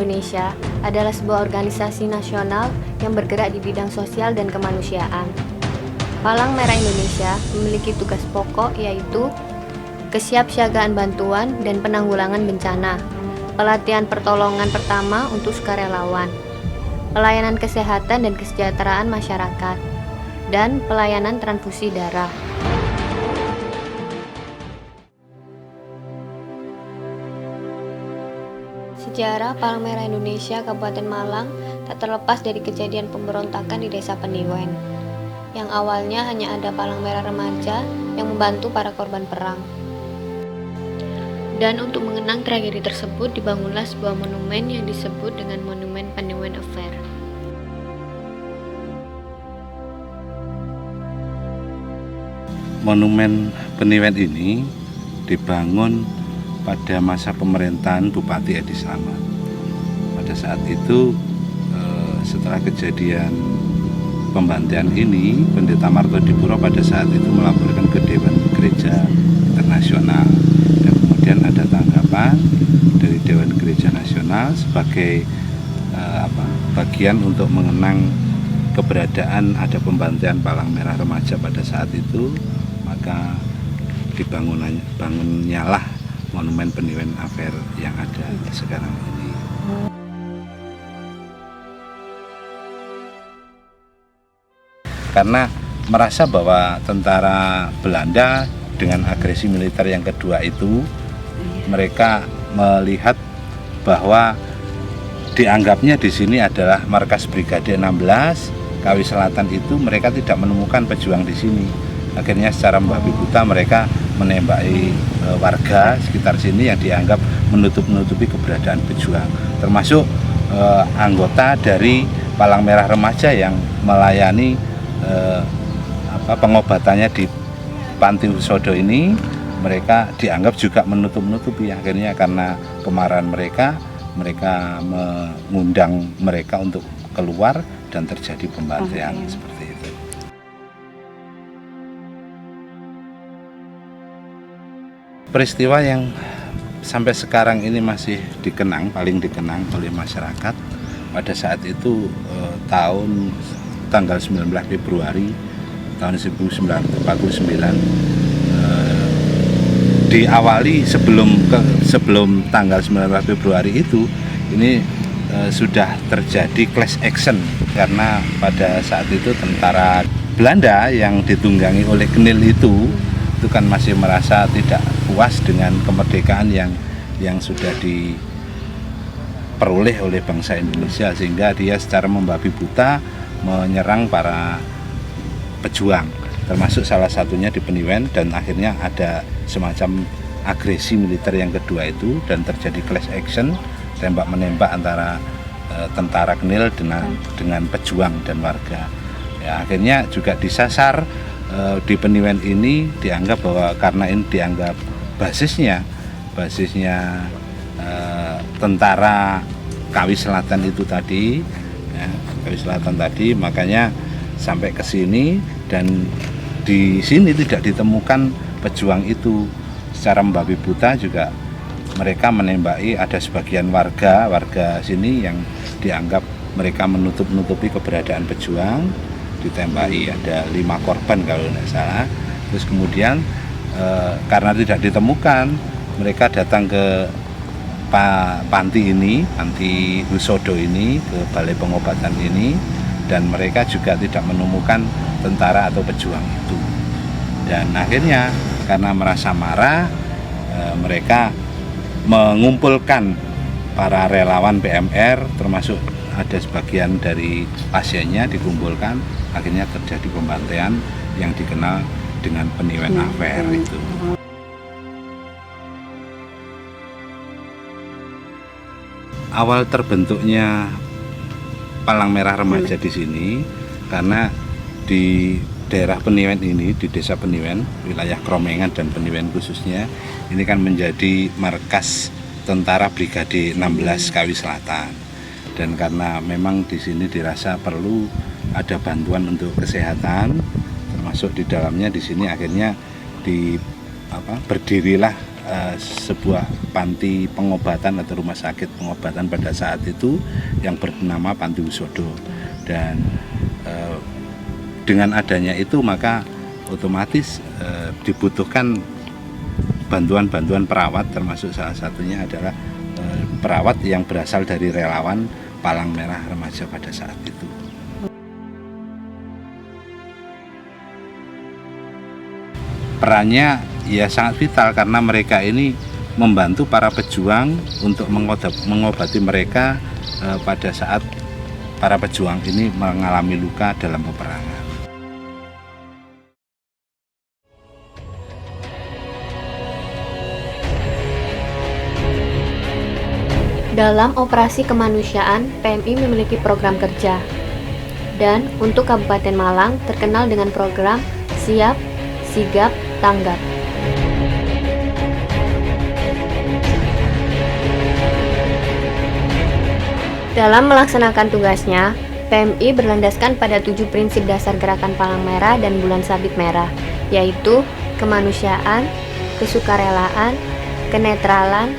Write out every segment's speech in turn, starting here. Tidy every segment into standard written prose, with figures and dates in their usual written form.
Indonesia adalah sebuah organisasi nasional yang bergerak di bidang sosial dan kemanusiaan. Palang Merah Indonesia memiliki tugas pokok yaitu kesiapsiagaan bantuan dan penanggulangan bencana, pelatihan pertolongan pertama untuk sukarelawan, pelayanan kesehatan dan kesejahteraan masyarakat, dan pelayanan transfusi darah. Sejarah Palang Merah Indonesia Kabupaten Malang tak terlepas dari kejadian pemberontakan di Desa Peniwen, yang awalnya hanya ada Palang Merah remaja yang membantu para korban perang. Dan untuk mengenang tragedi tersebut dibangunlah sebuah monumen yang disebut dengan Monumen Peniwen Affair. Monumen Peniwen ini dibangun pada masa pemerintahan Bupati Edi Slamet. Pada saat itu, setelah kejadian pembantaian ini, Pendeta Martodipuro pada saat itu melaporkan ke Dewan Gereja Internasional, dan kemudian ada tanggapan dari Dewan Gereja Nasional sebagai bagian untuk mengenang keberadaan ada pembantaian Palang Merah remaja pada saat itu, maka dibangunnyalah Monumen Peniwen Affair yang ada sekarang ini. Karena merasa bahwa tentara Belanda dengan agresi militer yang kedua itu, mereka melihat bahwa dianggapnya di sini adalah markas Brigade 16 Kawi Selatan itu, mereka tidak menemukan pejuang di sini. Akhirnya secara membabi buta mereka menembaki warga sekitar sini yang dianggap menutupi keberadaan pejuang, termasuk anggota dari Palang Merah Remaja yang melayani pengobatannya di Panti Husodo ini. Mereka dianggap juga menutupi. Akhirnya karena kemarahan mereka mengundang mereka untuk keluar dan terjadi pembantaian seperti itu. Peristiwa yang sampai sekarang ini masih paling dikenang oleh masyarakat pada saat itu, tanggal 19 Februari tahun 1949, diawali sebelum tanggal 19 Februari itu, ini sudah terjadi class action, karena pada saat itu tentara Belanda yang ditunggangi oleh Knil itu kan masih merasa tidak puas dengan kemerdekaan yang sudah diperoleh oleh bangsa Indonesia, sehingga dia secara membabi buta menyerang para pejuang, termasuk salah satunya di Peniwen, dan akhirnya ada semacam agresi militer yang kedua itu, dan terjadi class action, tembak menembak antara tentara Knil dengan pejuang dan warga. Ya, akhirnya juga disasar di Peniwen ini, dianggap bahwa karena ini dianggap basisnya tentara Kawi Selatan itu tadi, ya, Kawi Selatan tadi, makanya sampai ke sini, dan di sini tidak ditemukan pejuang itu. Secara membabi buta juga mereka menembaki, ada sebagian warga sini yang dianggap mereka menutupi keberadaan pejuang, ditembaki, ada 5 korban kalau tidak salah. Terus kemudian karena tidak ditemukan, mereka datang ke panti Husodo ini, ke balai pengobatan ini, dan mereka juga tidak menemukan tentara atau pejuang itu. Dan akhirnya karena merasa marah, mereka mengumpulkan para relawan PMR, termasuk ada sebagian dari pasiennya dikumpulkan. Akhirnya terjadi pembantaian yang dikenal dengan Peniwen Affair itu. Awal terbentuknya Palang Merah Remaja di sini karena di daerah Peniwen ini, di Desa Peniwen, wilayah Kromengan dan Peniwen khususnya, ini kan menjadi markas tentara Brigade 16 Kawi Selatan. Dan karena memang di sini dirasa perlu ada bantuan untuk kesehatan, termasuk di dalamnya di sini akhirnya berdirilah sebuah panti pengobatan atau rumah sakit pengobatan pada saat itu yang bernama Panti Wisodo. Dan dengan adanya itu maka otomatis dibutuhkan bantuan-bantuan perawat, termasuk salah satunya adalah perawat yang berasal dari relawan Palang Merah Remaja pada saat itu. Perannya ya sangat vital karena mereka ini membantu para pejuang untuk mengobati mereka pada saat para pejuang ini mengalami luka dalam peperangan. Dalam operasi kemanusiaan, PMI memiliki program kerja. Dan untuk Kabupaten Malang terkenal dengan program Siap, Sigap, Tanggap. Dalam melaksanakan tugasnya, PMI berlandaskan pada 7 prinsip dasar gerakan Palang Merah dan Bulan Sabit Merah, yaitu kemanusiaan, kesukarelaan, kenetralan,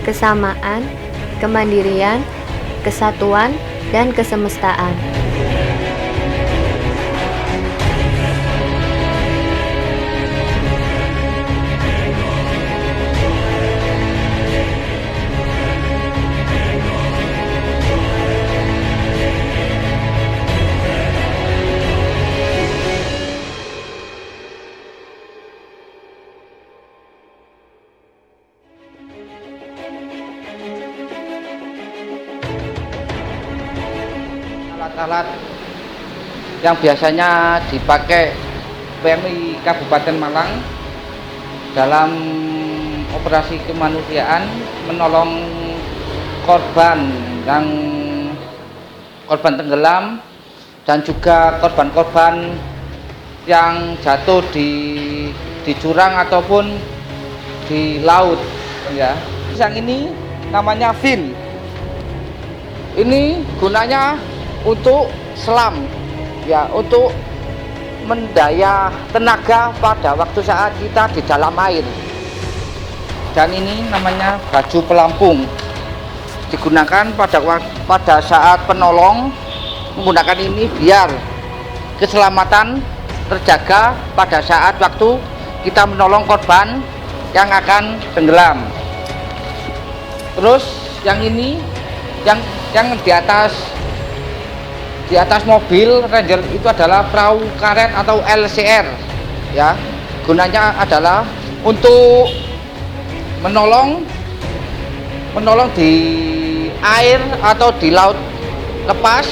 kesamaan, kemandirian, kesatuan, dan kesemestaan. Alat-alat yang biasanya dipakai PMI Kabupaten Malang dalam operasi kemanusiaan menolong korban tenggelam dan juga korban-korban yang jatuh di jurang ataupun di laut ya. Yang ini namanya fin. Ini gunanya untuk selam ya, untuk mendaya tenaga pada waktu saat kita di dalam air. Dan ini namanya baju pelampung, digunakan pada saat penolong menggunakan ini biar keselamatan terjaga pada saat waktu kita menolong korban yang akan tenggelam. Terus yang ini yang di atas mobil Ranger itu adalah perahu karet atau LCR ya. Gunanya adalah untuk menolong di air atau di laut lepas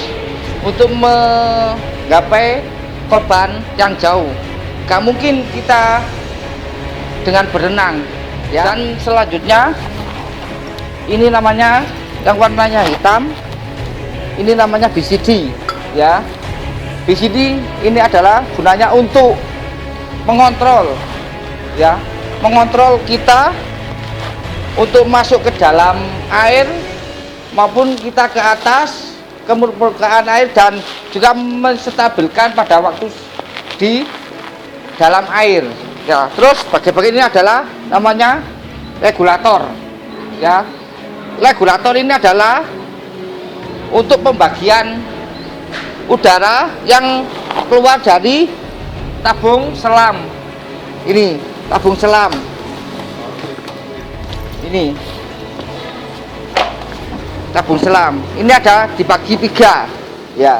untuk menggapai korban yang jauh. Gak mungkin kita dengan berenang ya. Dan selanjutnya ini namanya yang warnanya hitam, ini namanya BCD ya. BCD ini adalah gunanya untuk mengontrol ya, mengontrol kita untuk masuk ke dalam air maupun kita ke atas ke permukaan air, dan juga menstabilkan pada waktu di dalam air ya. Terus bagian ini adalah namanya regulator ya. Regulator ini adalah untuk pembagian udara yang keluar dari tabung selam. Ini tabung selam. Ini tabung selam. Ini ada dibagi 3 ya.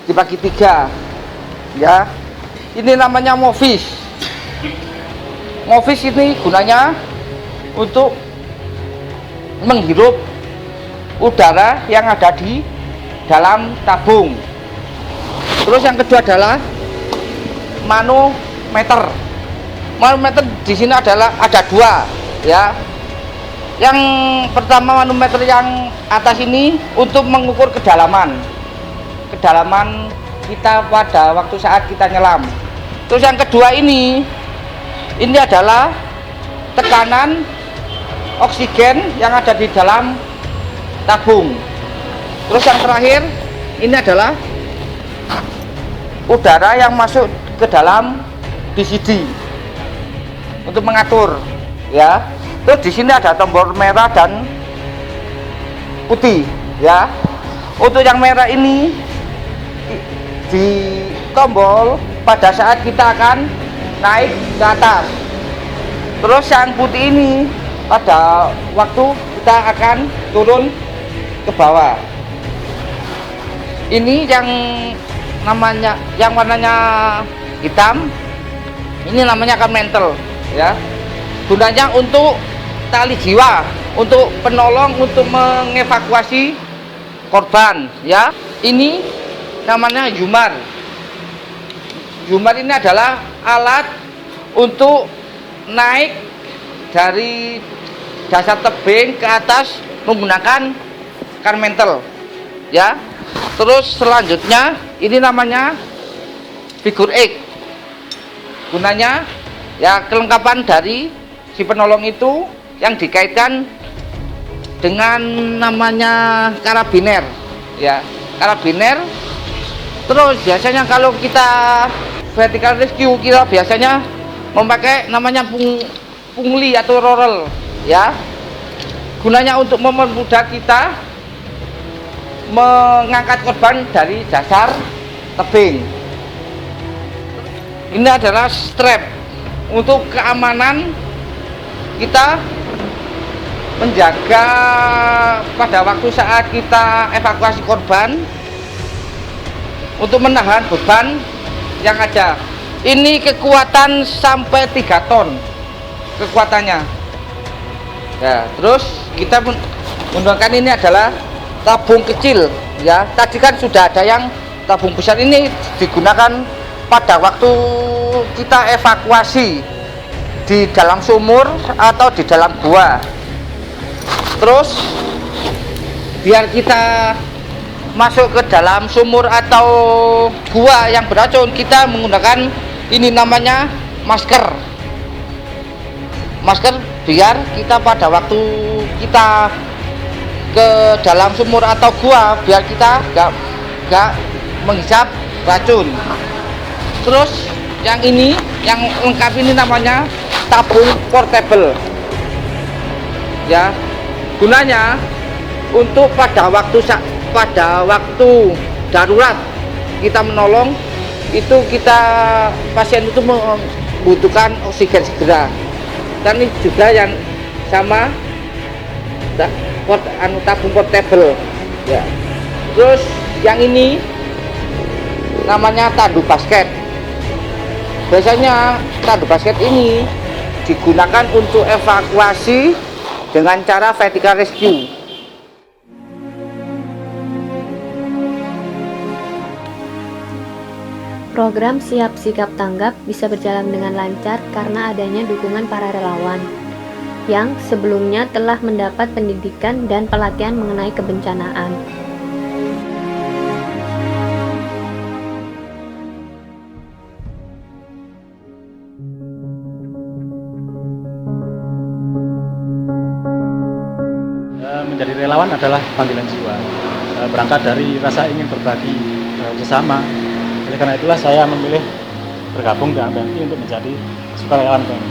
Dibagi 3 ya. Ini namanya Movis. Movis ini gunanya untuk menghirup udara yang ada di dalam tabung. Terus yang kedua adalah manometer. Manometer di sini ada 2 ya. Yang pertama manometer yang atas ini untuk mengukur kedalaman kita pada waktu saat kita nyelam. Terus yang kedua ini adalah tekanan oksigen yang ada di dalam tabung. Terus yang terakhir ini adalah udara yang masuk ke dalam BCD untuk mengatur ya. Terus di sini ada tombol merah dan putih, ya. Untuk yang merah ini di tombol pada saat kita akan naik ke atas. Terus yang putih ini pada waktu kita akan turun ke bawah. Ini yang warnanya hitam, ini namanya akan mantle, ya. Gunanya untuk tali jiwa, untuk penolong, untuk mengevakuasi korban, ya. Ini namanya Yumar. Yumar ini adalah alat untuk naik dari dasar tebing ke atas menggunakan karmentel, ya. Terus selanjutnya ini namanya figur X. Gunanya ya kelengkapan dari si penolong itu yang dikaitkan dengan namanya karabiner, ya, karabiner. Terus biasanya kalau kita vertical rescue, kita biasanya memakai namanya pungli atau rorel, ya. Gunanya untuk mempermudah kita mengangkat korban dari dasar tebing. Ini adalah strap untuk keamanan kita menjaga pada waktu saat kita evakuasi korban, untuk menahan beban yang ada. Ini kekuatan sampai 3 ton kekuatannya, ya. Terus kita menggunakan ini adalah tabung kecil, ya. Tadi kan sudah ada yang tabung besar, ini digunakan pada waktu kita evakuasi di dalam sumur atau di dalam gua. Terus biar kita masuk ke dalam sumur atau gua yang beracun, kita menggunakan ini namanya masker. Masker biar kita pada waktu kita ke dalam sumur atau gua, biar kita gak menghisap racun. Terus yang ini, yang lengkap ini namanya tabung portable, ya. Gunanya untuk pada waktu darurat kita menolong, itu pasien itu membutuhkan oksigen segera. Dan ini juga yang sama tabung portable, ya. Terus yang ini namanya tandu basket. Biasanya tandu basket ini digunakan untuk evakuasi dengan cara vertical rescue. Program Siap Sigap Tanggap bisa berjalan dengan lancar karena adanya dukungan para relawan yang sebelumnya telah mendapat pendidikan dan pelatihan mengenai kebencanaan. Menjadi relawan adalah panggilan jiwa, berangkat dari rasa ingin berbagi bersama. Oleh karena itulah saya memilih bergabung dengan PMI untuk menjadi sukarelawan PMI.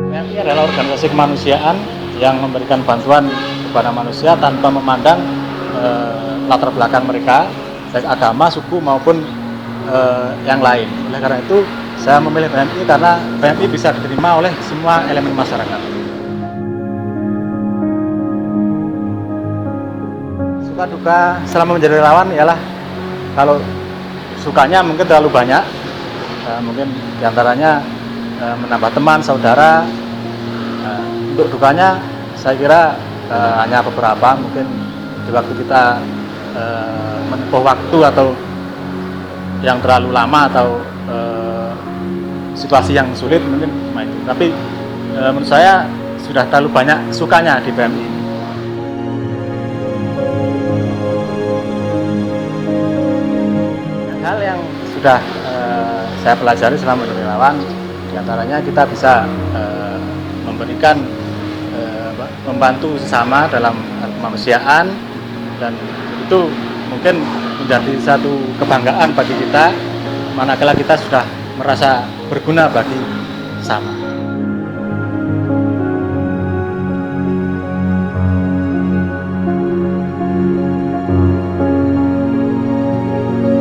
PMI adalah organisasi kemanusiaan yang memberikan bantuan kepada manusia tanpa memandang latar belakang mereka, baik agama, suku maupun yang lain. Oleh karena itu saya memilih PMI karena PMI bisa diterima oleh semua elemen masyarakat. Suka duka selama menjadi relawan ialah, kalau sukanya mungkin terlalu banyak, mungkin diantaranya menambah teman, saudara. Untuk dukanya saya kira hanya beberapa, mungkin di waktu kita menempuh waktu atau yang terlalu lama atau situasi yang sulit mungkin itu. Tapi menurut saya sudah terlalu banyak sukanya di PMI. Hal yang sudah saya pelajari selama menjadi relawan, diantaranya kita bisa memberikan membantu sesama dalam kemanusiaan, dan itu mungkin menjadi satu kebanggaan bagi kita manakala kita sudah merasa berguna bagi sesama.